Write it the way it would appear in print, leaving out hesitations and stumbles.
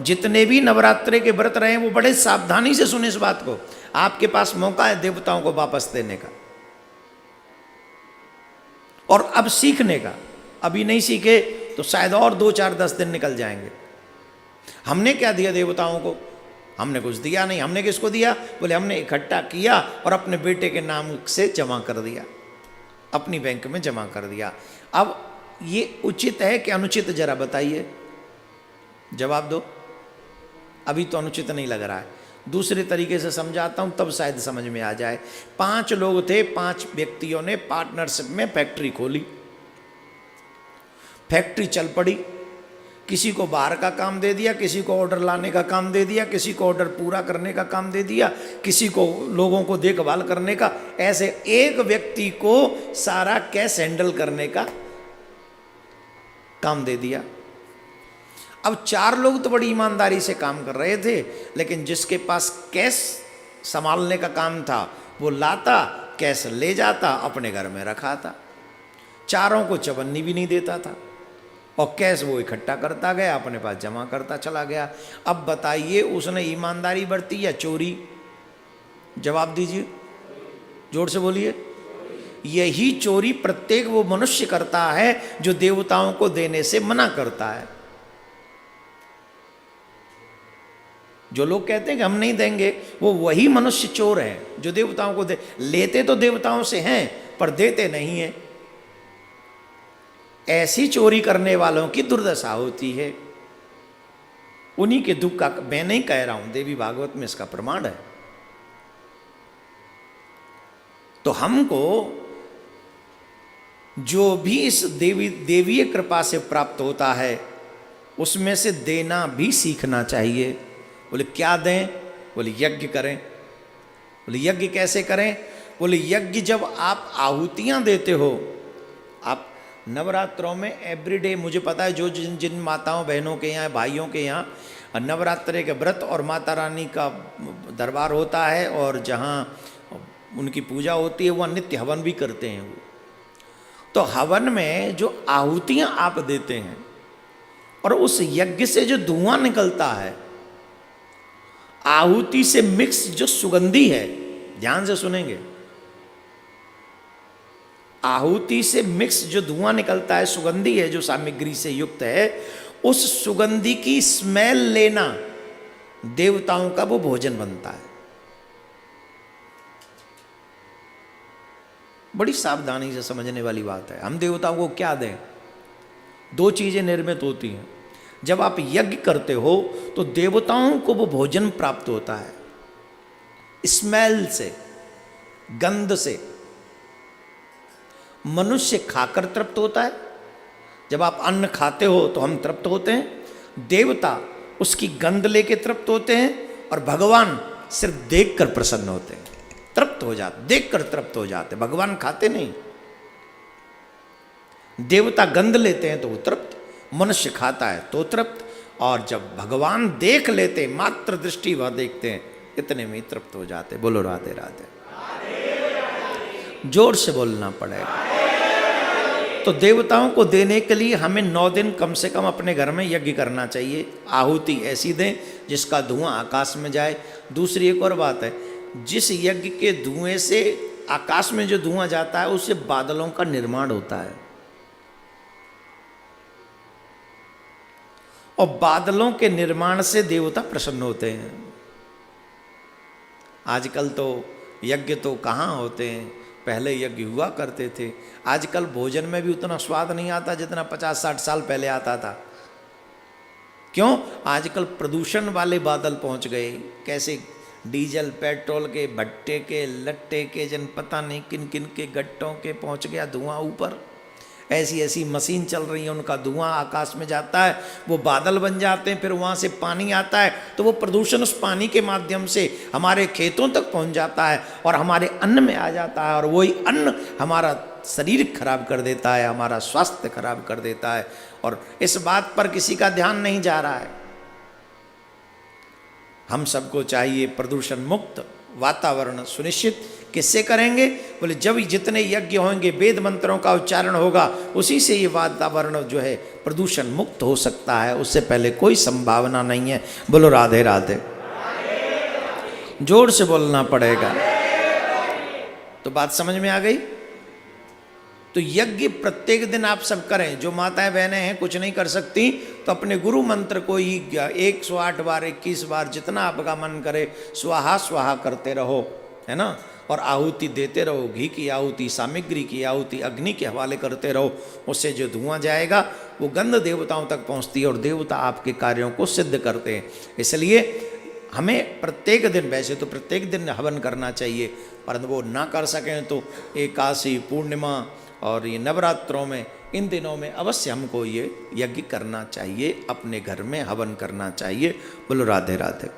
जितने भी नवरात्रे के व्रत रहे वो बड़े सावधानी से सुने इस बात को। आपके पास मौका है देवताओं को वापस देने का और अब सीखने का। अभी नहीं सीखे तो शायद और 2 4 10 दिन निकल जाएंगे। हमने क्या दिया देवताओं को? हमने कुछ दिया नहीं। हमने किसको दिया? बोले हमने इकट्ठा किया और अपने बेटे के नाम से जमा कर दिया, अपनी बैंक में जमा कर दिया। अब ये उचित है कि अनुचित? जरा बताइए, जवाब दो। अभी तो अनुचित नहीं लग रहा है। दूसरे तरीके से समझाता हूं तब शायद समझ में आ जाए। 5 लोग थे, 5 व्यक्तियों ने पार्टनरशिप में फैक्ट्री खोली। फैक्ट्री चल पड़ी। किसी को बाहर का काम दे दिया, किसी को ऑर्डर लाने का काम दे दिया, किसी को ऑर्डर पूरा करने का काम दे दिया, किसी को लोगों को देखभाल करने का। ऐसे एक व्यक्ति को सारा कैश हैंडल करने का काम दे दिया। अब 4 लोग तो बड़ी ईमानदारी से काम कर रहे थे, लेकिन जिसके पास कैश संभालने का काम था वो लाता, कैश ले जाता, अपने घर में रखा था। 4 को चवन्नी भी नहीं देता था और कैश वो इकट्ठा करता गया, अपने पास जमा करता चला गया। अब बताइए उसने ईमानदारी बरती या चोरी? जवाब दीजिए, जोर से बोलिए। यही चोरी प्रत्येक वो मनुष्य करता है जो देवताओं को देने से मना करता है। जो लोग कहते हैं कि हम नहीं देंगे, वो वही मनुष्य चोर है जो देवताओं को लेते तो देवताओं से हैं पर देते नहीं है। ऐसी चोरी करने वालों की दुर्दशा होती है। उन्हीं के दुख का मैं नहीं कह रहा हूं, देवी भागवत में इसका प्रमाण है। तो हमको जो भी इस देवीय कृपा से प्राप्त होता है उसमें से देना भी सीखना चाहिए। बोले क्या दें? बोले यज्ञ करें। बोले यज्ञ कैसे करें? बोले यज्ञ जब आप आहुतियां देते हो, आप नवरात्रों में एवरीडे, मुझे पता है जो जिन माताओं बहनों के यहाँ, भाइयों के यहाँ नवरात्रे के व्रत और माता रानी का दरबार होता है और जहाँ उनकी पूजा होती है वह नित्य हवन भी करते हैं। वो तो हवन में जो आहुतियाँ आप देते हैं और उस यज्ञ से जो धुआं निकलता है, आहुति से मिक्स जो सुगंधी है, ध्यान से सुनेंगे, आहुति से मिक्स जो धुआं निकलता है, सुगंधी है जो सामग्री से युक्त है, उस सुगंधी की स्मेल लेना देवताओं का वो भोजन बनता है। बड़ी सावधानी से समझने वाली बात है। हम देवताओं को क्या दें? 2 चीजें निर्मित होती हैं। जब आप यज्ञ करते हो तो देवताओं को वो भोजन प्राप्त होता है स्मेल से, गंध से। मनुष्य खाकर तृप्त होता है। जब आप अन्न खाते हो तो हम तृप्त होते हैं। देवता उसकी गंध लेके तृप्त होते हैं और भगवान सिर्फ देखकर प्रसन्न होते हैं, तृप्त हो जाते, देखकर तृप्त हो जाते। भगवान खाते नहीं। देवता गंध लेते हैं तो वो तृप्त, मनुष्य खाता है तो तृप्त, और जब भगवान देख लेते, मात्र दृष्टि वह देखते हैं, इतने में तृप्त हो जाते। बोलो राधे राधे। जोर से बोलना पड़ेगा। तो देवताओं को देने के लिए हमें 9 दिन कम से कम अपने घर में यज्ञ करना चाहिए। आहुति ऐसी दें जिसका धुआं आकाश में जाए। दूसरी एक और बात है, जिस यज्ञ के धुएं से आकाश में जो धुआं जाता है उससे बादलों का निर्माण होता है और बादलों के निर्माण से देवता प्रसन्न होते हैं। आजकल तो यज्ञ तो कहाँ होते हैं, पहले यज्ञ हुआ करते थे। आजकल भोजन में भी उतना स्वाद नहीं आता जितना 50-60 साल पहले आता था। क्यों? आजकल प्रदूषण वाले बादल पहुंच गए। कैसे? डीजल पेट्रोल के भट्टे के लट्टे के जन पता नहीं किन किन के गट्टों के पहुंच गया धुआं ऊपर। ऐसी ऐसी मशीन चल रही है, उनका धुआं आकाश में जाता है, वो बादल बन जाते हैं, फिर वहाँ से पानी आता है तो वो प्रदूषण उस पानी के माध्यम से हमारे खेतों तक पहुँच जाता है और हमारे अन्न में आ जाता है, और वही अन्न हमारा शरीर खराब कर देता है, हमारा स्वास्थ्य खराब कर देता है। और इस बात पर किसी का ध्यान नहीं जा रहा है। हम सबको चाहिए प्रदूषण मुक्त वातावरण सुनिश्चित किससे करेंगे? बोले जब जितने यज्ञ होंगे, वेद मंत्रों का उच्चारण होगा, उसी से ये वातावरण जो है प्रदूषण मुक्त हो सकता है। उससे पहले कोई संभावना नहीं है। बोलो राधे राधे। जोर से बोलना पड़ेगा। तो बात समझ में आ गई? तो यज्ञ प्रत्येक दिन आप सब करें। जो माताएं बहनें हैं कुछ नहीं कर सकती, तो अपने गुरु मंत्र को ही 108 बार 21 बार जितना आपका मन करे स्वाहा स्वाहा करते रहो, है ना। और आहुति देते रहो, घी की आहुति, सामग्री की आहुति, अग्नि के हवाले करते रहो। उससे जो धुआं जाएगा वो गंध देवताओं तक पहुंचती है और देवता आपके कार्यों को सिद्ध करते हैं। इसलिए हमें प्रत्येक दिन, वैसे तो प्रत्येक दिन हवन करना चाहिए, परंतु वो ना कर सकें तो एकादशी, पूर्णिमा और ये नवरात्रों में, इन दिनों में अवश्य हमको ये यज्ञ करना चाहिए, अपने घर में हवन करना चाहिए। बोलो राधे राधे।